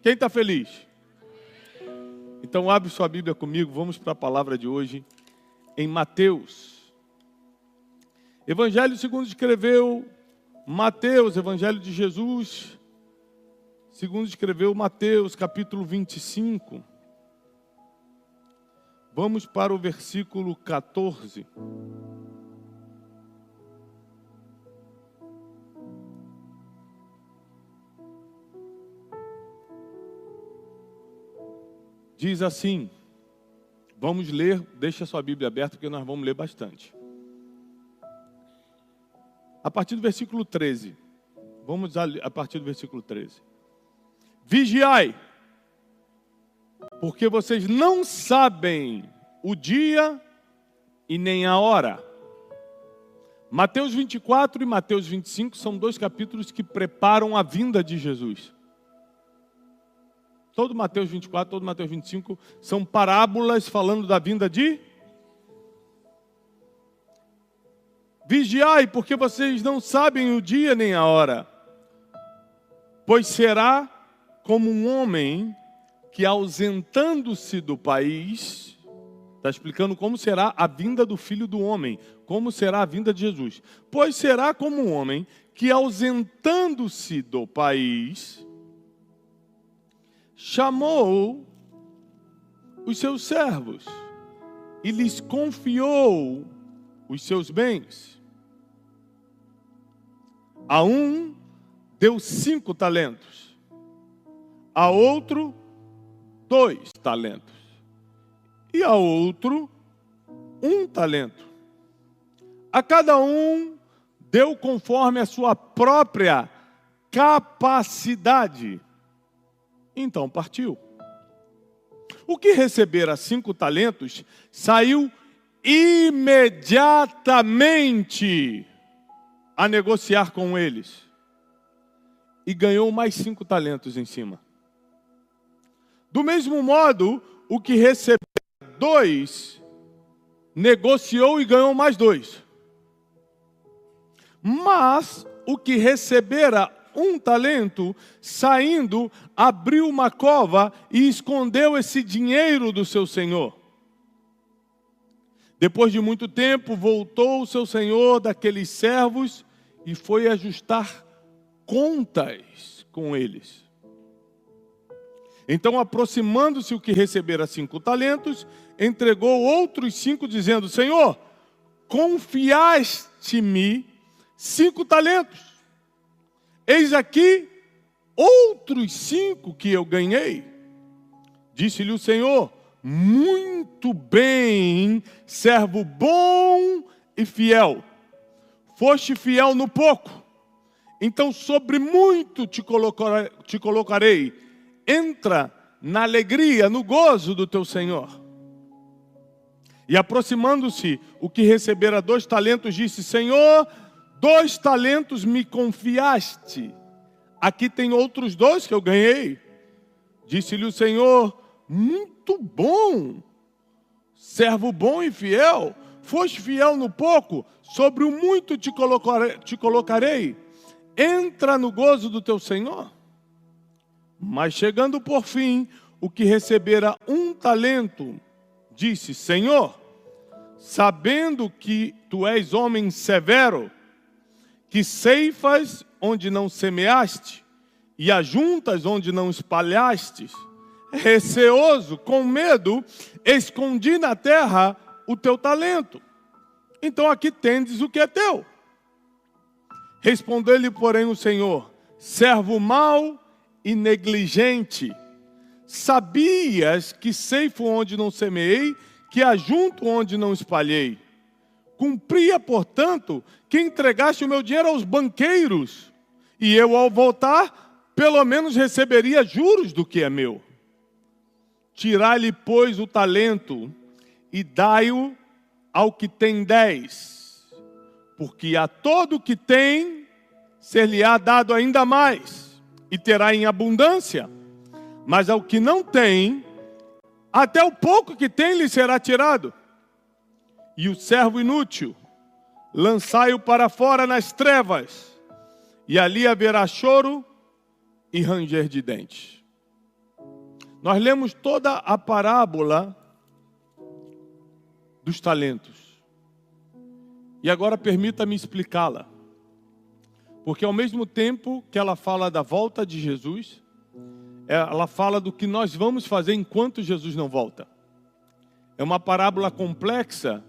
Quem está feliz? Então abre sua Bíblia comigo, vamos para a palavra de hoje, em Mateus. Evangelho segundo escreveu Mateus, Evangelho de Jesus, segundo escreveu Mateus, capítulo 25. Vamos para o versículo 14. Diz assim, vamos ler, deixa a sua Bíblia aberta, porque nós vamos ler bastante. A partir do versículo 13, vamos a partir do versículo 13. Vigiai, porque vocês não sabem o dia e nem a hora. Mateus 24 e Mateus 25 são dois capítulos que preparam a vinda de Jesus. Todo Mateus 24, todo Mateus 25 são parábolas falando da vinda de... Vigiai, porque vocês não sabem o dia nem a hora. Pois será como um homem que, ausentando-se do país... Está explicando como será a vinda do Filho do Homem, como será a vinda de Jesus. Pois será como um homem que, ausentando-se do país... chamou os seus servos e lhes confiou os seus bens. A um deu 5 talentos, a outro 2 talentos e a outro 1 talento. A cada um deu conforme a sua própria capacidade. Então partiu. O que recebera 5 talentos saiu imediatamente a negociar com eles e ganhou mais 5 talentos em cima. Do mesmo modo, o que recebera 2 negociou e ganhou mais 2. Mas o que recebera 1 talento, saindo, abriu uma cova e escondeu esse dinheiro do seu senhor. Depois de muito tempo, voltou o seu senhor daqueles servos e foi ajustar contas com eles. Então, aproximando-se o que recebera 5 talentos, entregou outros 5, dizendo: Senhor, confiaste-me 5 talentos. Eis aqui outros 5 que eu ganhei. Disse-lhe o Senhor: muito bem, servo bom e fiel. Foste fiel no pouco, então sobre muito te colocarei. Entra na alegria, no gozo do teu Senhor. E aproximando-se o que recebera 2 talentos, disse: Senhor, 2 talentos me confiaste. Aqui tem outros 2 que eu ganhei. Disse-lhe o Senhor: muito bom, servo bom e fiel. Foste fiel no pouco, sobre o muito te colocarei. Entra no gozo do teu Senhor. Mas chegando por fim, o que recebera 1 talento, disse: Senhor, sabendo que tu és homem severo, que ceifas onde não semeaste, e ajuntas onde não espalhaste, receoso, com medo, escondi na terra o teu talento. Então aqui tendes o que é teu. Respondeu-lhe, porém, o Senhor: servo mau e negligente, sabias que ceifo onde não semeei, que ajunto onde não espalhei. Cumpria, portanto, que entregaste o meu dinheiro aos banqueiros, e eu, ao voltar, pelo menos receberia juros do que é meu. Tirai-lhe, pois, o talento, e dai-o ao que tem 10, porque a todo que tem, ser-lhe-á dado ainda mais, e terá em abundância. Mas ao que não tem, até o pouco que tem lhe será tirado. E o servo inútil, lançai-o para fora nas trevas, e ali haverá choro e ranger de dentes. nós lemos toda a parábola dos talentos. E agora permita-me explicá-la. Porque ao mesmo tempo que ela fala da volta de Jesus, ela fala do que nós vamos fazer enquanto Jesus não volta. É uma parábola complexa,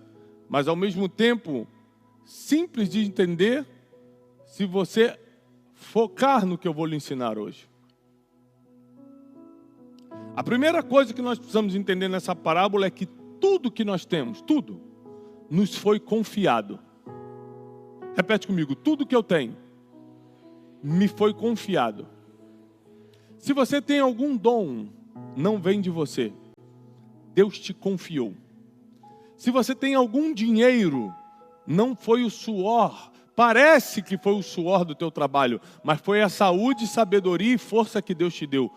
mas ao mesmo tempo simples de entender se você focar no que eu vou lhe ensinar hoje. A primeira coisa que nós precisamos entender nessa parábola é que tudo que nós temos, tudo, nos foi confiado. Repete comigo, tudo que eu tenho, me foi confiado. Se você tem algum dom, não vem de você. Deus te confiou. Se você tem algum dinheiro, não foi o suor, parece que foi o suor do teu trabalho, mas foi a saúde, sabedoria e força que Deus te deu.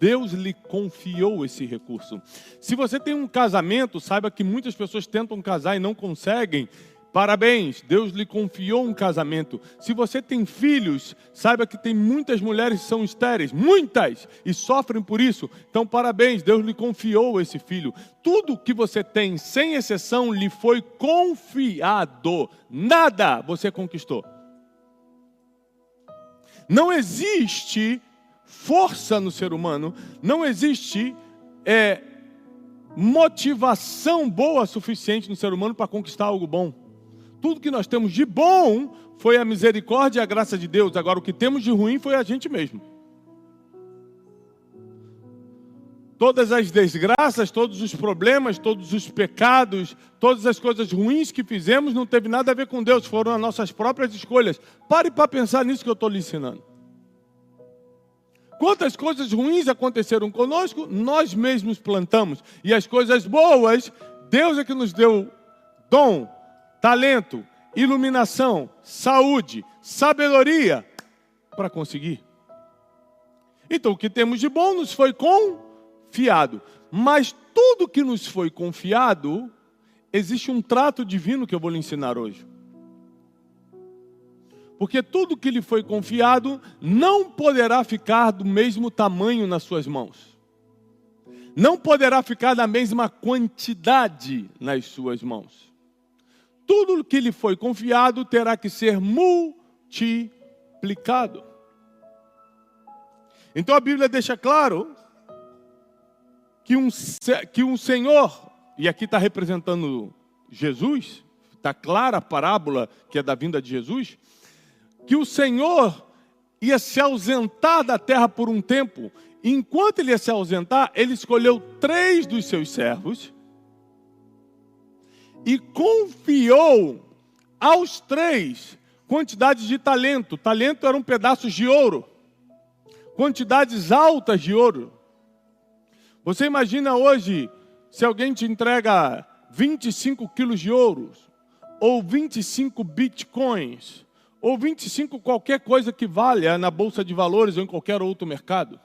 Deus lhe confiou esse recurso. Se você tem um casamento, saiba que muitas pessoas tentam casar e não conseguem. Parabéns, Deus lhe confiou um casamento. Se você tem filhos, saiba que tem muitas mulheres que são estéreis, muitas, e sofrem por isso. Então, parabéns, Deus lhe confiou esse filho. Tudo que você tem, sem exceção, lhe foi confiado. Nada você conquistou. Não existe força no ser humano, não existe motivação boa suficiente no ser humano para conquistar algo bom. Tudo que nós temos de bom foi a misericórdia e a graça de Deus. Agora, o que temos de ruim foi a gente mesmo. Todas as desgraças, todos os problemas, todos os pecados, todas as coisas ruins que fizemos não teve nada a ver com Deus, foram as nossas próprias escolhas. Pare para pensar nisso que eu estou lhe ensinando. Quantas coisas ruins aconteceram conosco, nós mesmos plantamos. E as coisas boas, Deus é que nos deu dom, talento, iluminação, saúde, sabedoria para conseguir. Então, o que temos de bom nos foi confiado. Mas tudo que nos foi confiado, existe um trato divino que eu vou lhe ensinar hoje. Porque tudo que lhe foi confiado não poderá ficar do mesmo tamanho nas suas mãos. Não poderá ficar da mesma quantidade nas suas mãos. Tudo que lhe foi confiado terá que ser multiplicado. Então a Bíblia deixa claro que um Senhor, e aqui está representando Jesus, está clara a parábola que é da vinda de Jesus, que o Senhor ia se ausentar da terra por um tempo. E enquanto ele ia se ausentar, ele escolheu 3 dos seus servos e confiou aos 3 quantidades de talento. Talento eram pedaços de ouro, quantidades altas de ouro. Você imagina hoje, se alguém te entrega 25 quilos de ouro, ou 25 bitcoins, ou 25 qualquer coisa que valha na Bolsa de Valores ou em qualquer outro mercado.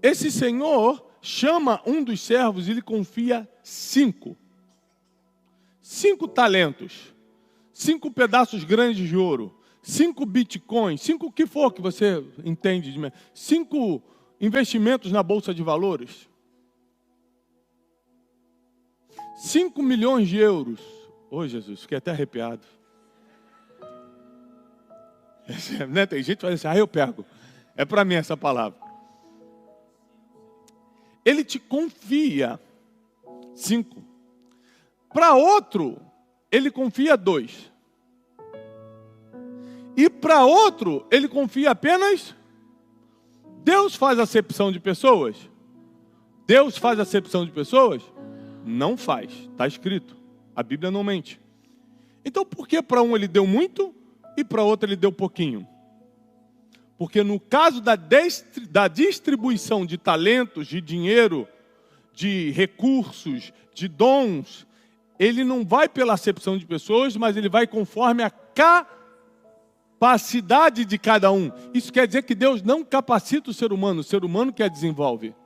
Esse senhor chama um dos servos e lhe confia 5. 5 talentos, 5 pedaços grandes de ouro, 5 bitcoins, 5 o que for que você entende, 5 investimentos na Bolsa de Valores, 5 milhões de euros. Ô Jesus, fiquei até arrepiado. Tem gente que fala assim, eu pego. É para mim essa palavra. Ele te confia 5. Para outro, ele confia 2. E para outro, ele confia apenas. Deus faz acepção de pessoas? Deus faz acepção de pessoas? Não faz, está escrito. A Bíblia não mente. Então, por que para um ele deu muito e para outro ele deu pouquinho? Porque no caso da distribuição de talentos, de dinheiro, de recursos, de dons, ele não vai pela acepção de pessoas, mas ele vai conforme a capacidade de cada um. Isso quer dizer que Deus não capacita o ser humano que a desenvolve.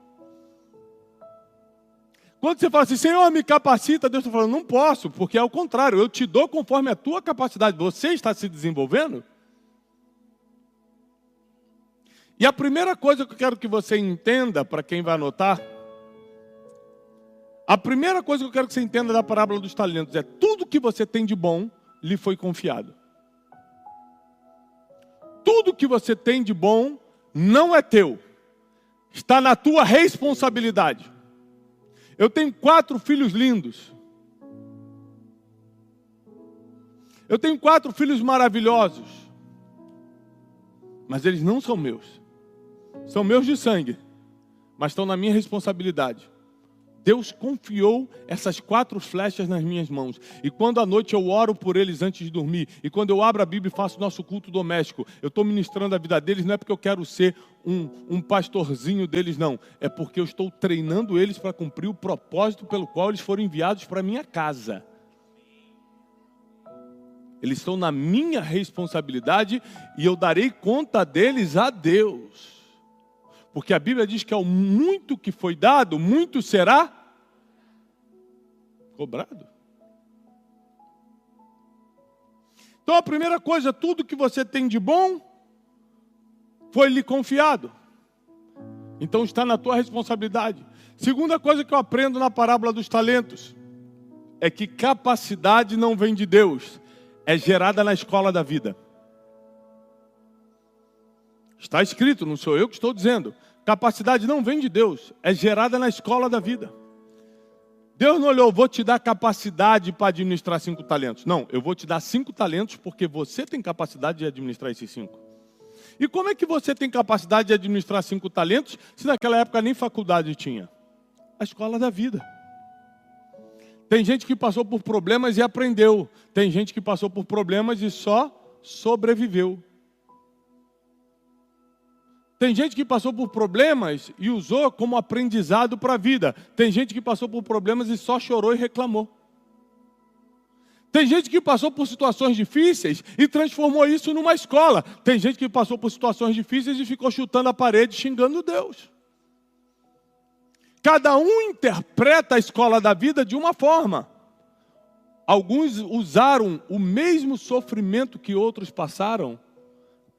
Quando você fala assim, Senhor, me capacita, Deus está falando, não posso, porque é o contrário, eu te dou conforme a tua capacidade. Você está se desenvolvendo? E a primeira coisa que eu quero que você entenda, para quem vai anotar, a primeira coisa que eu quero que você entenda da parábola dos talentos é: tudo que você tem de bom lhe foi confiado. Tudo que você tem de bom não é teu, está na tua responsabilidade. Eu tenho 4 filhos lindos. Eu tenho 4 filhos maravilhosos. Mas eles não são meus. São meus de sangue, mas estão na minha responsabilidade. Deus confiou essas 4 flechas nas minhas mãos. E quando à noite eu oro por eles antes de dormir, e quando eu abro a Bíblia e faço nosso culto doméstico, eu estou ministrando a vida deles, não é porque eu quero ser um pastorzinho deles, não. É porque eu estou treinando eles para cumprir o propósito pelo qual eles foram enviados para a minha casa. Eles estão na minha responsabilidade e eu darei conta deles a Deus. Porque a Bíblia diz que ao muito que foi dado, muito será cobrado. Então a primeira coisa, tudo que você tem de bom, foi lhe confiado. Então está na tua responsabilidade. Segunda coisa que eu aprendo na parábola dos talentos, é que capacidade não vem de Deus, é gerada na escola da vida. Está escrito, não sou eu que estou dizendo. Capacidade não vem de Deus, é gerada na escola da vida. Deus não olhou: vou te dar capacidade para administrar 5 talentos. Não, eu vou te dar 5 talentos porque você tem capacidade de administrar esses 5. E como é que você tem capacidade de administrar 5 talentos se naquela época nem faculdade tinha? A escola da vida. Tem gente que passou por problemas e aprendeu. Tem gente que passou por problemas e só sobreviveu. Tem gente que passou por problemas e usou como aprendizado para a vida. Tem gente que passou por problemas e só chorou e reclamou. Tem gente que passou por situações difíceis e transformou isso numa escola. Tem gente que passou por situações difíceis e ficou chutando a parede, xingando Deus. Cada um interpreta a escola da vida de uma forma. Alguns usaram o mesmo sofrimento que outros passaram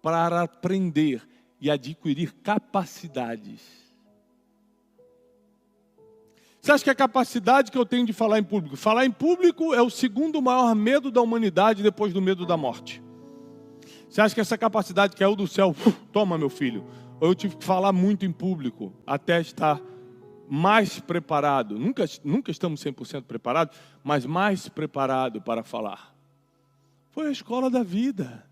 para aprender e adquirir capacidades. Você acha que a capacidade que eu tenho de falar em público? Falar em público é o segundo maior medo da humanidade depois do medo da morte. Você acha que essa capacidade caiu do céu? Toma, meu filho. Ou eu tive que falar muito em público até estar mais preparado. Nunca estamos 100% preparados, mas mais preparado para falar. Foi a escola da vida.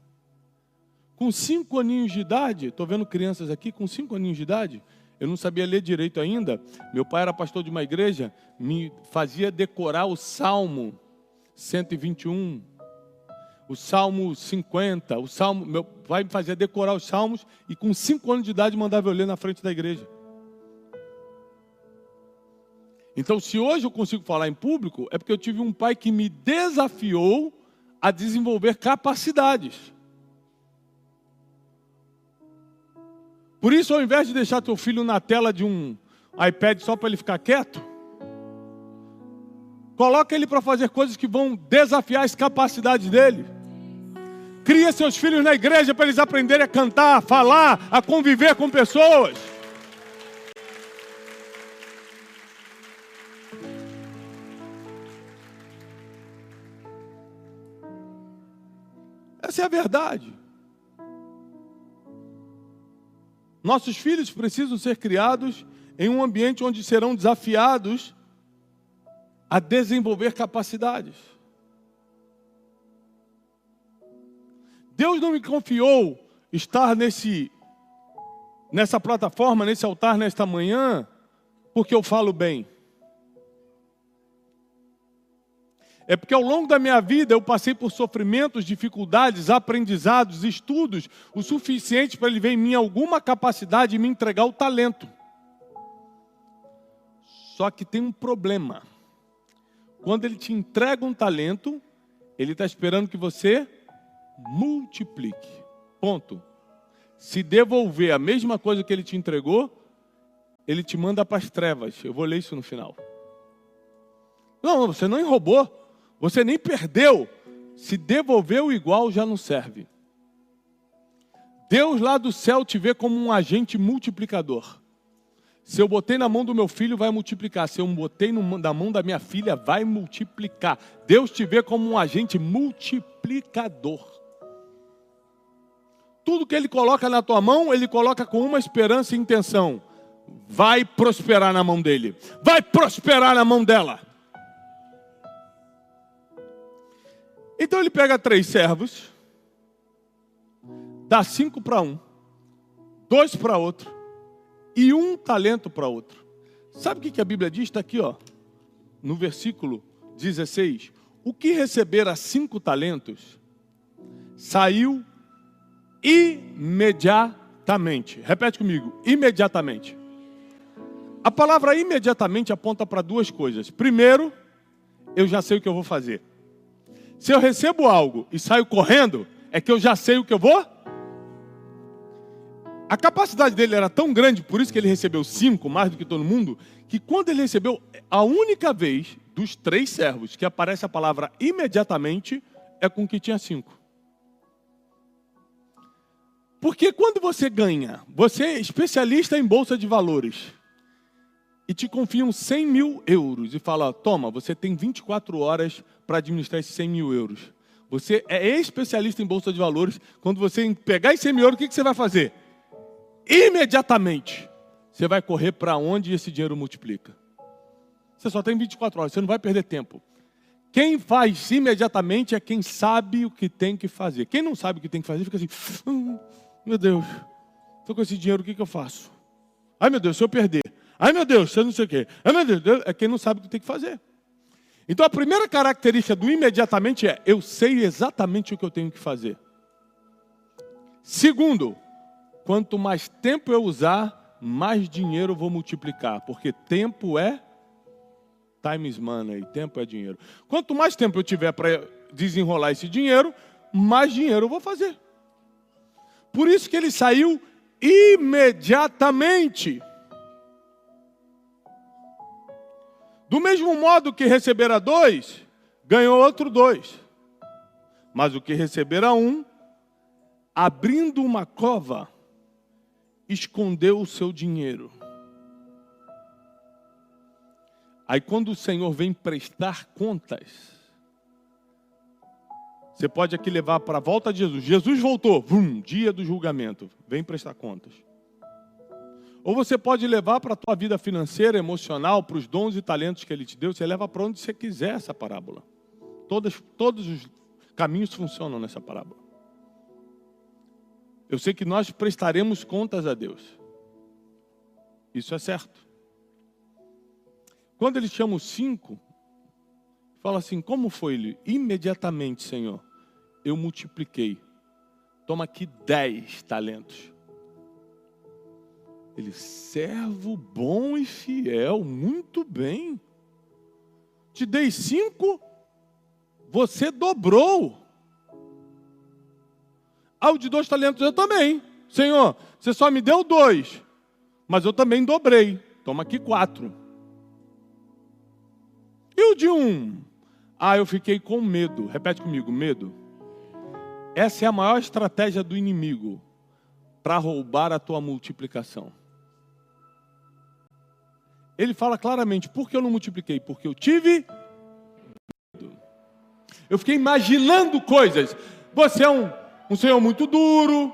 Com 5 aninhos de idade, estou vendo crianças aqui com 5 aninhos de idade, eu não sabia ler direito ainda. Meu pai era pastor de uma igreja, me fazia decorar o Salmo 121, o Salmo 50, meu pai me fazia decorar os Salmos e com 5 anos de idade mandava eu ler na frente da igreja. Então, se hoje eu consigo falar em público, é porque eu tive um pai que me desafiou a desenvolver capacidades. Por isso, ao invés de deixar teu filho na tela de um iPad só para ele ficar quieto, coloca ele para fazer coisas que vão desafiar as capacidades dele. Cria seus filhos na igreja para eles aprenderem a cantar, a falar, a conviver com pessoas. Essa é a verdade. Nossos filhos precisam ser criados em um ambiente onde serão desafiados a desenvolver capacidades. Deus não me confiou estar nessa plataforma, nesse altar, nesta manhã, porque eu falo bem. É porque ao longo da minha vida eu passei por sofrimentos, dificuldades, aprendizados, estudos, o suficiente para Ele ver em mim alguma capacidade de me entregar o talento. Só que tem um problema. Quando Ele te entrega um talento, Ele está esperando que você multiplique. Ponto. Se devolver a mesma coisa que Ele te entregou, Ele te manda para as trevas. Eu vou ler isso no final. Não, você não roubou. Você nem perdeu. Se devolveu igual, já não serve. Deus lá do céu te vê como um agente multiplicador. Se eu botei na mão do meu filho, vai multiplicar. Se eu botei na mão da minha filha, vai multiplicar. Deus te vê como um agente multiplicador. Tudo que Ele coloca na tua mão, Ele coloca com uma esperança e intenção. Vai prosperar na mão dele. Vai prosperar na mão dela. Então Ele pega 3 servos, dá 5 para um, 2 para outro e 1 talento para outro. Sabe o que a Bíblia diz? Está aqui, ó, no versículo 16. O que recebera 5 talentos saiu imediatamente. Repete comigo, imediatamente. A palavra imediatamente aponta para 2 coisas. Primeiro, eu já sei o que eu vou fazer. Se eu recebo algo e saio correndo, é que eu já sei o que eu vou. A capacidade dele era tão grande, por isso que ele recebeu 5, mais do que todo mundo, que quando ele recebeu, a única vez dos 3 servos que aparece a palavra imediatamente, é com que tinha 5. Porque quando você ganha, você é especialista em bolsa de valores, e te confiam 100 mil euros, e fala, toma, você tem 24 horas para administrar esses 100 mil euros. Você é especialista em bolsa de valores, quando você pegar esses 100 mil euros, o que você vai fazer? Imediatamente, você vai correr para onde esse dinheiro multiplica. Você só tem 24 horas, você não vai perder tempo. Quem faz imediatamente é quem sabe o que tem que fazer. Quem não sabe o que tem que fazer, fica assim, meu Deus, estou com esse dinheiro, o que eu faço? Ai meu Deus, se eu perder. Ai meu Deus, se eu não sei o quê. Ai meu Deus, é quem não sabe o que tem que fazer. Então a primeira característica do imediatamente é, eu sei exatamente o que eu tenho que fazer. Segundo, quanto mais tempo eu usar, mais dinheiro eu vou multiplicar. Porque tempo é time is money, tempo é dinheiro. Quanto mais tempo eu tiver para desenrolar esse dinheiro, mais dinheiro eu vou fazer. Por isso que ele saiu imediatamente. Do mesmo modo que recebera 2, ganhou outro 2. Mas o que recebera 1, abrindo uma cova, escondeu o seu dinheiro. Aí quando o Senhor vem prestar contas, você pode aqui levar para a volta de Jesus. Jesus voltou, dia do julgamento, vem prestar contas. Ou você pode levar para a tua vida financeira, emocional, para os dons e talentos que Ele te deu. Você leva para onde você quiser essa parábola. Todos os caminhos funcionam nessa parábola. Eu sei que nós prestaremos contas a Deus. Isso é certo. Quando Ele chama os 5, fala assim, como foi ele? Imediatamente, Senhor, eu multipliquei. Toma aqui 10 talentos. Ele, servo bom e fiel, muito bem. Te dei 5, você dobrou. O de 2 talentos eu também. Senhor, você só me deu 2, mas eu também dobrei. Toma aqui 4. E o de 1? Eu fiquei com medo. Repete comigo, medo. Essa é a maior estratégia do inimigo para roubar a tua multiplicação. Ele fala claramente, por que eu não multipliquei? Porque eu tive medo. Eu fiquei imaginando coisas. Você é um Senhor muito duro.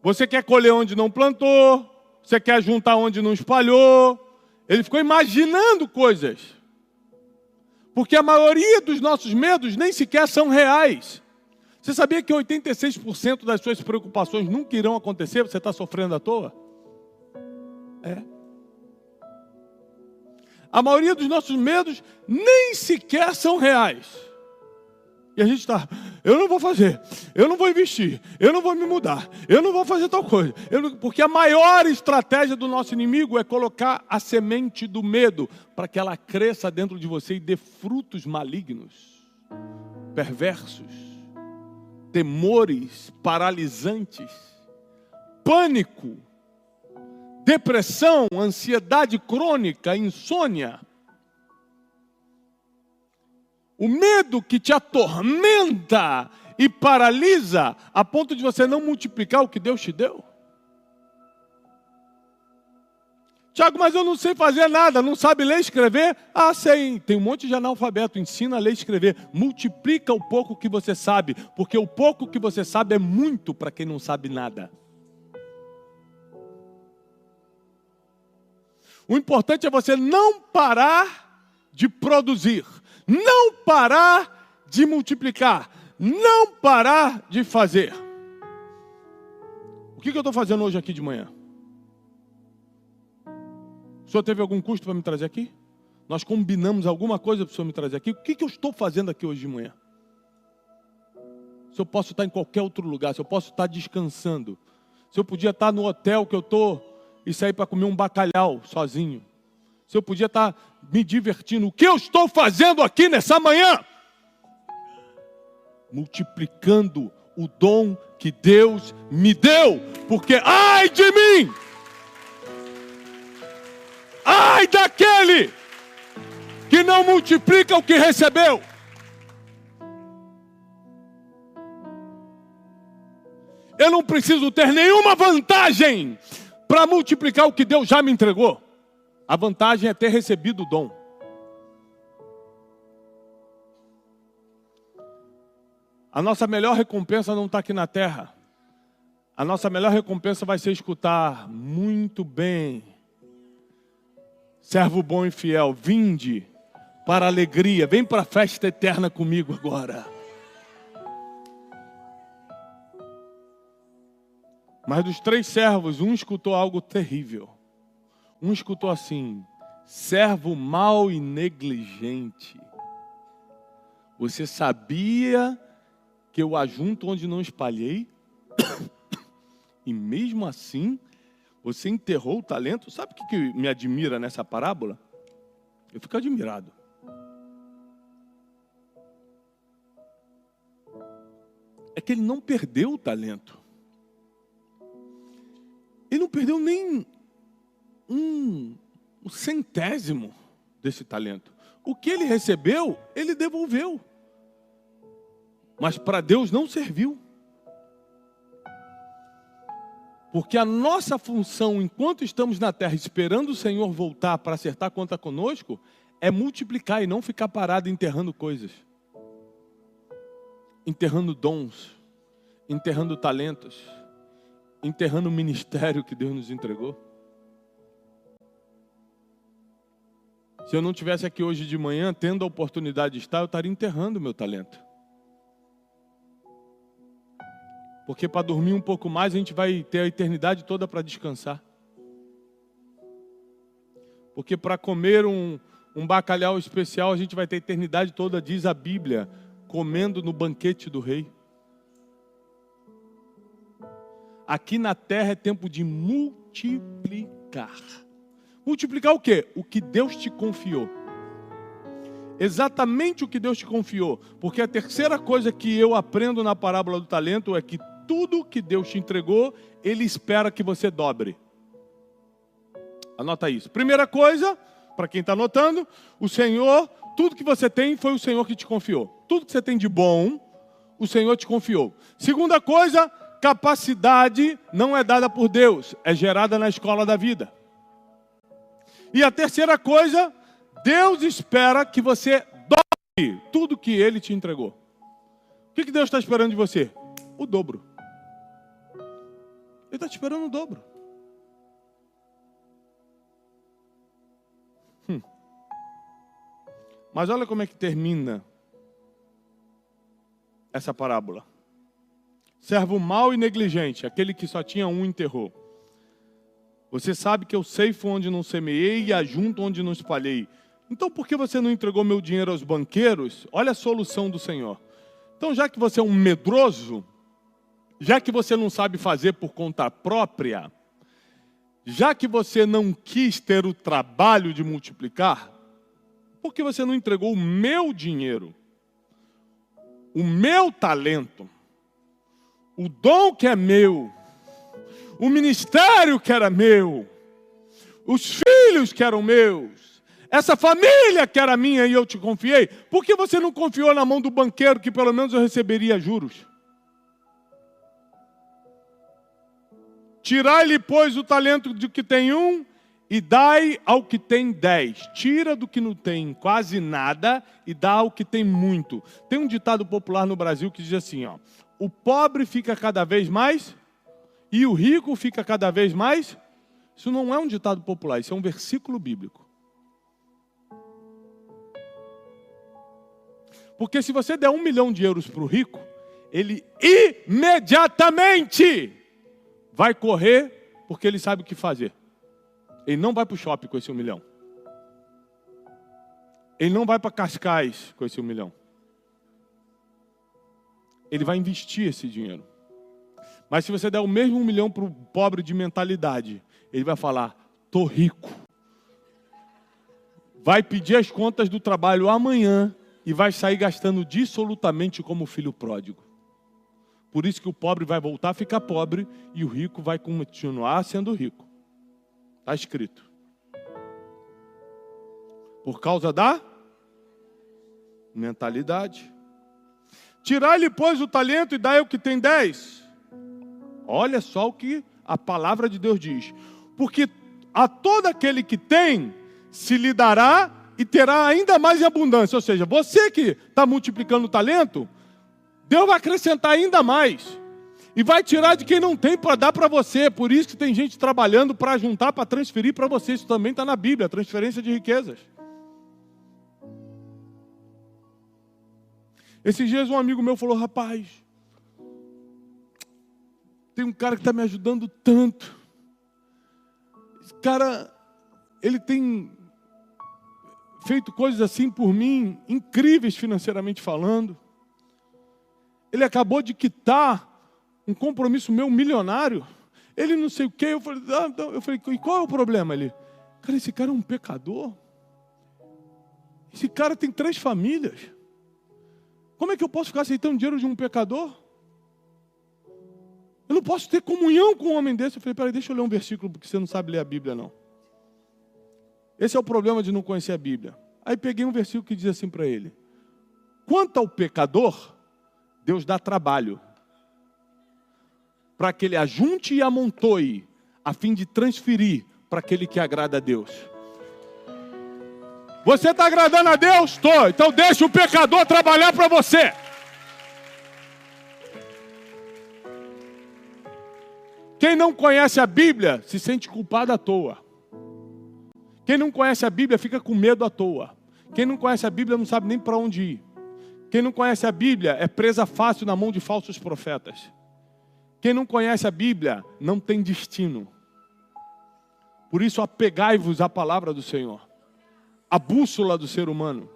Você quer colher onde não plantou. Você quer juntar onde não espalhou. Ele ficou imaginando coisas. Porque a maioria dos nossos medos nem sequer são reais. Você sabia que 86% das suas preocupações nunca irão acontecer? Você está sofrendo à toa? É. A maioria dos nossos medos nem sequer são reais. E a gente está, eu não vou fazer, eu não vou investir, eu não vou me mudar, eu não vou fazer tal coisa. Porque a maior estratégia do nosso inimigo é colocar a semente do medo para que ela cresça dentro de você e dê frutos malignos, perversos, temores paralisantes, pânico, depressão, ansiedade crônica, insônia. O medo que te atormenta e paralisa a ponto de você não multiplicar o que Deus te deu? Tiago, mas eu não sei fazer nada, não sabe ler e escrever? Ah, sei, tem um monte de analfabeto, ensina a ler e escrever. Multiplica o pouco que você sabe, porque o pouco que você sabe é muito para quem não sabe nada. O importante é você não parar de produzir, não parar de multiplicar, não parar de fazer. O que eu estou fazendo hoje aqui de manhã? O senhor teve algum custo para me trazer aqui? Nós combinamos alguma coisa para o senhor me trazer aqui? O que eu estou fazendo aqui hoje de manhã? Se eu posso estar em qualquer outro lugar, se eu posso estar descansando, se eu podia estar no hotel que eu estou e sair para comer um bacalhau sozinho, se eu podia estar me divertindo, o que eu estou fazendo aqui nessa manhã? Multiplicando o dom que Deus me deu, porque ai de mim! Ai daquele que não multiplica o que recebeu. Eu não preciso ter nenhuma vantagem para multiplicar o que Deus já me entregou. A vantagem é ter recebido o dom. A nossa melhor recompensa não está aqui na terra. A nossa melhor recompensa vai ser escutar: muito bem, servo bom e fiel, vinde para a alegria, vem para a festa eterna comigo agora. Mas dos 3 servos, um escutou algo terrível. Um escutou assim: servo mau e negligente. Você sabia que eu ajunto onde não espalhei? E mesmo assim, você enterrou o talento? Sabe o que me admira nessa parábola? Eu fico admirado. É que ele não perdeu o talento. Ele não perdeu nem um centésimo desse talento. O que ele recebeu, ele devolveu. Mas para Deus não serviu. Porque a nossa função, enquanto estamos na terra, esperando o Senhor voltar para acertar conta conosco, é multiplicar e não ficar parado enterrando coisas. Enterrando dons, enterrando talentos, enterrando o ministério que Deus nos entregou. Se eu não estivesse aqui hoje de manhã, tendo a oportunidade de estar, eu estaria enterrando o meu talento. Porque para dormir um pouco mais, a gente vai ter a eternidade toda para descansar. Porque para comer um bacalhau especial, a gente vai ter a eternidade toda, diz a Bíblia, comendo no banquete do rei. Aqui na terra é tempo de multiplicar. Multiplicar o quê? O que Deus te confiou. Exatamente o que Deus te confiou. Porque a terceira coisa que eu aprendo na parábola do talento é que tudo que Deus te entregou, Ele espera que você dobre. Anota isso. Primeira coisa, para quem está anotando, o Senhor, tudo que você tem foi o Senhor que te confiou. Tudo que você tem de bom, o Senhor te confiou. Segunda coisa, capacidade não é dada por Deus, é gerada na escola da vida. E a terceira coisa, Deus espera que você dobre tudo que Ele te entregou. O que Deus está esperando de você? O dobro. Ele está te esperando o dobro. Mas olha como é que termina essa parábola. Servo mau e negligente, aquele que só tinha um enterrou. Você sabe que eu ceifo onde não semeei e ajunto onde não espalhei. Então por que você não entregou meu dinheiro aos banqueiros? Olha a solução do Senhor. Então já que você é um medroso, já que você não sabe fazer por conta própria, já que você não quis ter o trabalho de multiplicar, por que você não entregou o meu dinheiro, o meu talento, o dom que é meu, o ministério que era meu, os filhos que eram meus, essa família que era minha e eu te confiei? Por que você não confiou na mão do banqueiro que pelo menos eu receberia juros? Tirai-lhe, pois, o talento do que tem 1 e dai ao que tem 10. Tira do que não tem quase nada e dá ao que tem muito. Tem um ditado popular no Brasil que diz assim, ó: o pobre fica cada vez mais e o rico fica cada vez mais. Isso não é um ditado popular, isso é um versículo bíblico. Porque se você der 1 milhão de euros para o rico, ele imediatamente vai correr, porque ele sabe o que fazer. Ele não vai para o shopping com esse 1 milhão. Ele não vai para Cascais com esse 1 milhão. Ele vai investir esse dinheiro. Mas se você der o mesmo 1 milhão para o pobre de mentalidade, ele vai falar, tô rico. Vai pedir as contas do trabalho amanhã e vai sair gastando dissolutamente como filho pródigo. Por isso que o pobre vai voltar a ficar pobre e o rico vai continuar sendo rico. Está escrito. Por causa da mentalidade. Tirai-lhe, pois, o talento e dai ao que tem 10. Olha só o que a palavra de Deus diz. Porque a todo aquele que tem, se lhe dará e terá ainda mais em abundância. Ou seja, você que está multiplicando o talento, Deus vai acrescentar ainda mais. E vai tirar de quem não tem para dar para você. Por isso que tem gente trabalhando para juntar, para transferir para você. Isso também está na Bíblia, transferência de riquezas. Esses dias um amigo meu falou, rapaz, tem um cara que está me ajudando tanto. Esse cara, ele tem feito coisas assim por mim, incríveis financeiramente falando. Ele acabou de quitar um compromisso meu milionário. Ele não sei o quê. Eu falei, e qual é o problema? Ele, cara, esse cara é um pecador. Esse cara tem 3 famílias. Como é que eu posso ficar aceitando dinheiro de um pecador? Eu não posso ter comunhão com um homem desse. Eu falei, peraí, deixa eu ler um versículo, porque você não sabe ler a Bíblia, não. Esse é o problema de não conhecer a Bíblia. Aí peguei um versículo que diz assim para ele. Quanto ao pecador, Deus dá trabalho para que ele ajunte e amontoe, a fim de transferir para aquele que agrada a Deus. Você está agradando a Deus? Estou. Então deixa o pecador trabalhar para você. Quem não conhece a Bíblia se sente culpado à toa. Quem não conhece a Bíblia fica com medo à toa. Quem não conhece a Bíblia não sabe nem para onde ir. Quem não conhece a Bíblia é presa fácil na mão de falsos profetas. Quem não conhece a Bíblia não tem destino. Por isso apegai-vos à palavra do Senhor. A bússola do ser humano.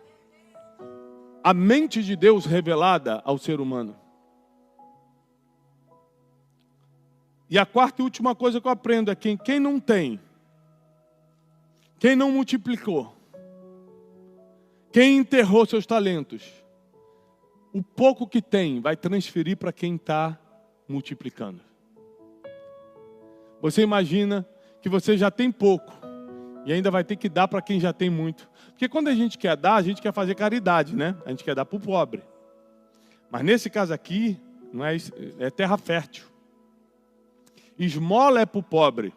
A mente de Deus revelada ao ser humano. E a quarta e última coisa que eu aprendo é que quem não tem, quem não multiplicou, quem enterrou seus talentos, o pouco que tem vai transferir para quem está multiplicando. Você imagina que você já tem pouco e ainda vai ter que dar para quem já tem muito. Porque quando a gente quer dar, a gente quer fazer caridade, né? A gente quer dar para o pobre. Mas nesse caso aqui, não é terra fértil. Esmola é para o pobre.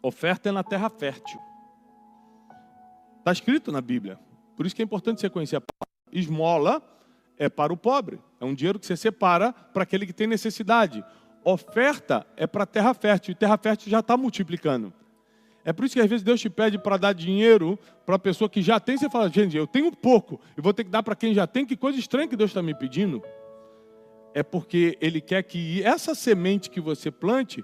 Oferta é na terra fértil. Está escrito na Bíblia. Por isso que é importante você conhecer a palavra. Esmola é para o pobre. É um dinheiro que você separa para aquele que tem necessidade. Oferta é para a terra fértil. E terra fértil já está multiplicando. É por isso que às vezes Deus te pede para dar dinheiro para a pessoa que já tem. Você fala, gente, eu tenho pouco. Eu vou ter que dar para quem já tem. Que coisa estranha que Deus está me pedindo. É porque Ele quer que essa semente que você plante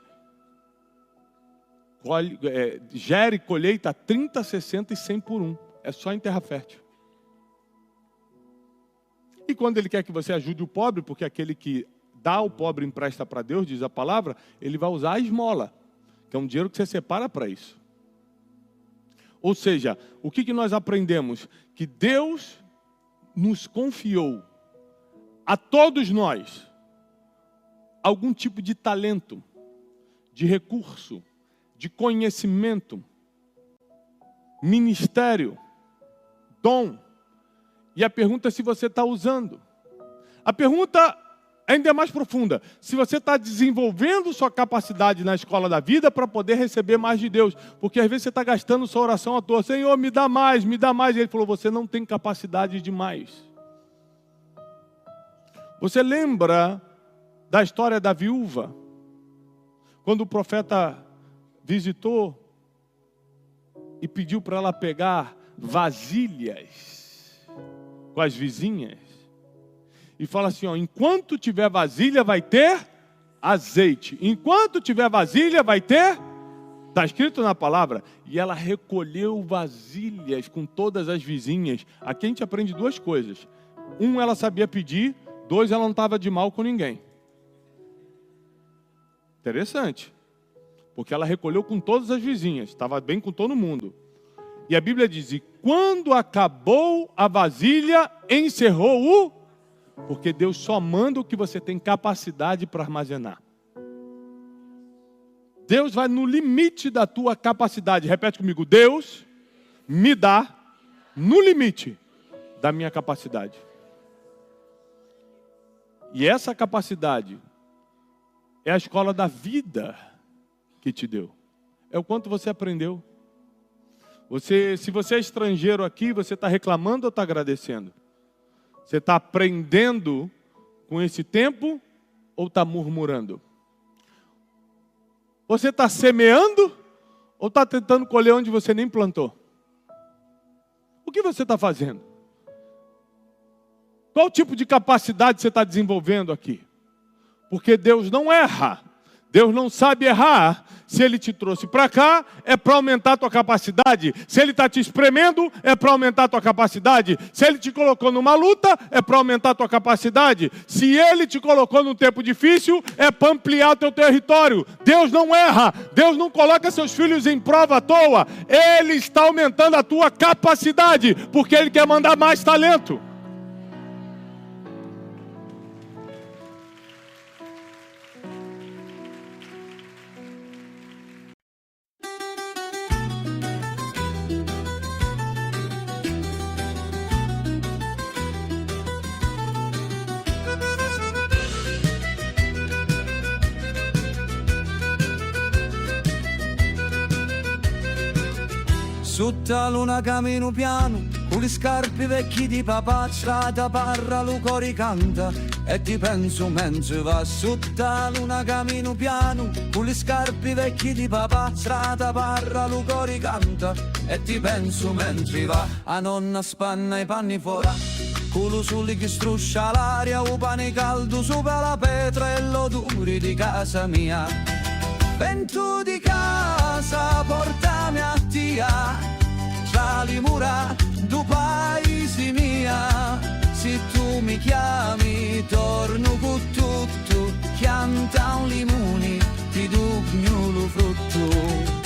gere colheita 30, 60 e 100 por 1. É só em terra fértil. E quando Ele quer que você ajude o pobre, porque aquele que dá ao pobre empresta para Deus, diz a palavra, Ele vai usar a esmola, que é um dinheiro que você separa para isso. Ou seja, o que nós aprendemos? Que Deus nos confiou, a todos nós, algum tipo de talento, de recurso, de conhecimento, ministério, dom. E a pergunta é se você está usando. A pergunta ainda é mais profunda. Se você está desenvolvendo sua capacidade na escola da vida para poder receber mais de Deus. Porque às vezes você está gastando sua oração à toa. Senhor, me dá mais, me dá mais. E Ele falou, você não tem capacidade de mais. Você lembra da história da viúva? Quando o profeta visitou e pediu para ela pegar vasilhas com as vizinhas. E fala assim, ó, enquanto tiver vasilha vai ter azeite. Enquanto tiver vasilha vai ter, está escrito na palavra. E ela recolheu vasilhas com todas as vizinhas. Aqui a gente aprende duas coisas. Um, ela sabia pedir. Dois, ela não estava de mal com ninguém. Interessante. Porque ela recolheu com todas as vizinhas. Estava bem com todo mundo. E a Bíblia diz, e quando acabou a vasilha, encerrou o... Porque Deus só manda o que você tem capacidade para armazenar. Deus vai no limite da tua capacidade. Repete comigo. Deus me dá no limite da minha capacidade. E essa capacidade é a escola da vida que te deu. É o quanto você aprendeu. Se você é estrangeiro aqui, você está reclamando ou está agradecendo? Você está aprendendo com esse tempo ou está murmurando? Você está semeando ou está tentando colher onde você nem plantou? O que você está fazendo? Qual tipo de capacidade você está desenvolvendo aqui? Porque Deus não erra. Deus não sabe errar. Se Ele te trouxe para cá, é para aumentar a tua capacidade. Se Ele está te espremendo, é para aumentar a tua capacidade. Se Ele te colocou numa luta, é para aumentar a tua capacidade. Se Ele te colocou num tempo difícil, é para ampliar o teu território. Deus não erra. Deus não coloca seus filhos em prova à toa. Ele está aumentando a tua capacidade, porque Ele quer mandar mais talento. Sotto la luna cammino piano, con le scarpe vecchie di papà, strada parra, lo cori canta, e ti penso mentre va. Sotto la luna cammino piano, con le scarpe vecchie di papà, strada parra, lo cori canta, e ti penso mentre va. A nonna spanna i panni fuori, con lo sole che struscia l'aria, o pane caldo sopra la pietra e l'odore di casa mia. Vento di casa, portami a tia, tra le mura do paese mia. Se tu mi chiami, torno con tutto, chianta un limone, ti do lo frutto.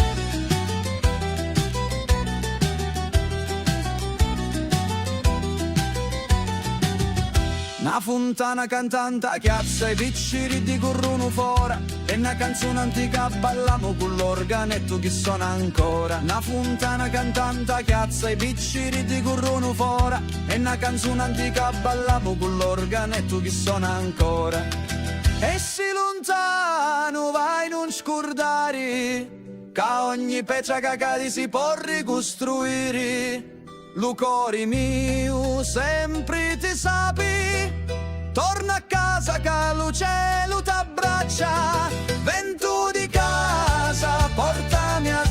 Una fontana cantante chiazza i picciri di corrono fuori, e una canzone antica balliamo con l'organetto che suona ancora. Una fontana cantante chiazza i picciri di corrono fuori, e una canzone antica balliamo con l'organetto che suona ancora. E se lontano vai non scordare, che ogni pezza cagati si può ricostruire. Lo cuore mio sempre ti sapi, torna a casa che lo cielo t'abbraccia. Vento di casa, portami a